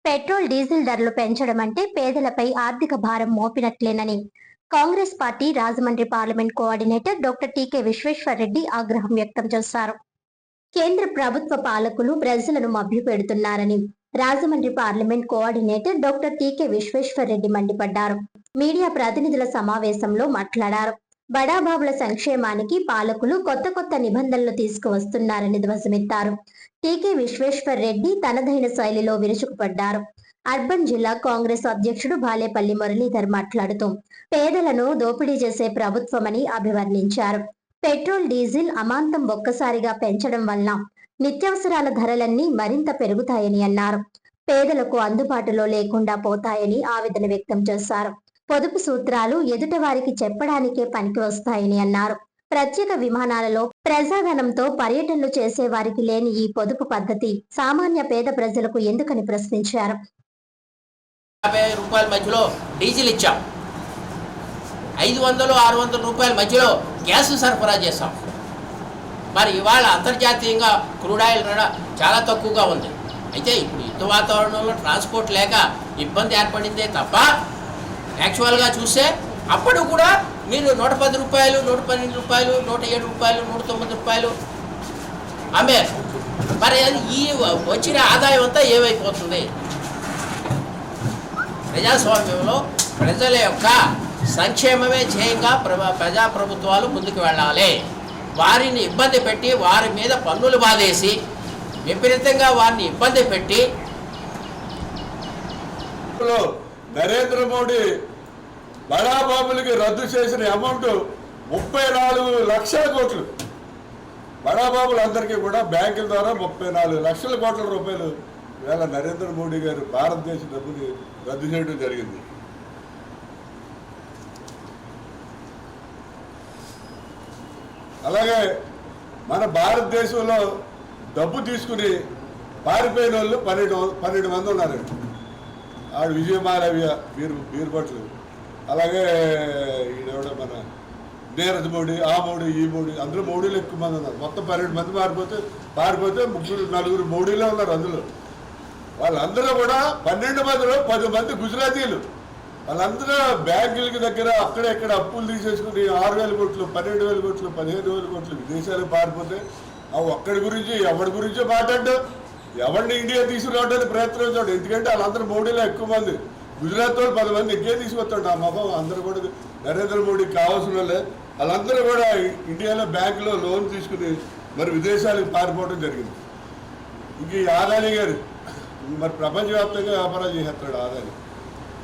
Petrol diesel ధరలు పెంచడం అంటే పేదలపై ఆర్థిక భారం మోపినట్లేనని Congress party Rajahmundry parliament coordinator doctor TK Visweswar Reddy ఆగ్రహం వ్యక్తం చేశారు. కేంద్ర ప్రభుత్వ పాలకులు ప్రజలను మభ్యపెడుతున్నారని Rajahmundry parliament coordinator doctor TK Visweswar Reddy మండిపడ్డారు. మీడియా ప్రతినిధుల సమావేశంలో మాట్లాడారు. బడాబాబుల సంక్షేమానికి పాలకులు కొత్త నిబంధనలు తీసుకువస్తున్నారని ధ్వజమెత్తారు. టీకే విశ్వేశ్వర్ రెడ్డి తనదైన శైలిలో విరుచుకుపడ్డారు. అర్బన్ జిల్లా కాంగ్రెస్ అధ్యక్షుడు బాలేపల్లి మురళీధర్ మాట్లాడుతూ పేదలను దోపిడీ చేసే ప్రభుత్వమని అభివర్ణించారు. పెట్రోల్ డీజిల్ అమాంతం ఒక్కసారిగా పెంచడం వల్ల నిత్యావసరాల ధరలన్నీ మరింత పెరుగుతాయని అన్నారు. పేదలకు అందుబాటులో లేకుండా పోతాయని ఆవేదన వ్యక్తం చేశారు. పొదుపు సూత్రాలు ఎదుటవారికి చెప్పడానికే పనికి వస్తాయని అన్నారు. ప్రత్యేక విమానాలలో ప్రజాధనంతో పర్యటనలు చేసే వారికి లేని ఈ పొదుపు పద్ధతి సామాన్య పేద ప్రజలకు ఎందుకని ప్రశ్నించారు. 50 రూపాయల మధ్యలో డీజిల్ ఇచ్చాం, 500-600 రూపాయల మధ్యలో గ్యాస్ సరఫరా చేస్తాం. మరి ఇవాళ అంతర్జాతీయంగా క్రూడ్ ఆయిల్ చాలా తక్కువగా ఉంది. అయితే ఇప్పుడు యుద్ధ వాతావరణంలో ట్రాన్స్పోర్ట్ లేక ఇబ్బంది ఏర్పడిందే తప్ప యాక్చువల్గా చూస్తే అప్పుడు కూడా మీరు 110 రూపాయలు, 112 రూపాయలు, 107 రూపాయలు, 109 రూపాయలు అమ్మారు. మరి అది ఈ వచ్చిన ఆదాయం అంతా ఏమైపోతుంది? ప్రజాస్వామ్యంలో ప్రజల యొక్క సంక్షేమమే ధ్యేయంగా ప్రజాప్రభుత్వాలు ముందుకు వెళ్ళాలి. వారిని ఇబ్బంది పెట్టి వారి మీద పన్నులు బాధేసి విపరీతంగా వారిని ఇబ్బంది పెట్టి నరేంద్ర మోడీ బడాబాబులకి రద్దు చేసిన అమౌంట్ 34 లక్షల కోట్లు. బడాబాబులందరికీ కూడా బ్యాంకుల ద్వారా 34 లక్షల కోట్ల రూపాయలు ఇవాళ నరేంద్ర మోడీ గారు భారతదేశ డబ్బుని రద్దు చేయడం జరిగింది. అలాగే మన భారతదేశంలో డబ్బు తీసుకుని పారిపోయిన వాళ్ళు 12 మంది ఉన్నారు. ఆడు విజయమాలవ్య బీర్భట్లు, అలాగే ఈడెవడ మన నీరజ్ మోడీ, ఆ మోడీ, ఈ మోడీ, అందులో మోడీలు ఎక్కువ మంది ఉన్నారు. మొత్తం 12 మంది పారిపోతే 3-4 మోడీలో ఉన్నారు. అందులో వాళ్ళందరూ కూడా 12 మందిలో 10 మంది గుజరాతీలు. వాళ్ళందరూ బ్యాంకులకి దగ్గర అక్కడెక్కడ అప్పులు తీసేసుకుని 6,000 కోట్లు, 12,000 కోట్లు, 15,000 కోట్లు విదేశాలకు పారిపోతే అవి ఒక్కడి గురించి ఎవరి గురించో మాట్లాడడం, ఎవరిని ఇండియా తీసుకురావడానికి ప్రయత్నించాడు. ఎందుకంటే వాళ్ళందరూ మోడీలో ఎక్కువ మంది, గుజరాత్ వాళ్ళు 10 మంది ఎక్కే తీసుకొస్తాడు. ఆ మొహం అందరూ కూడా నరేంద్ర మోడీకి కావాల్సిన వాళ్ళే. వాళ్ళందరూ కూడా ఇండియాలో బ్యాంకులో లోన్ తీసుకుని మరి విదేశాలకు పారిపోవడం జరిగింది. ఇంక ఈ ఆదాని గారు మరి ప్రపంచవ్యాప్తంగా వ్యాపారాలు చేసేస్తాడు. ఆదాని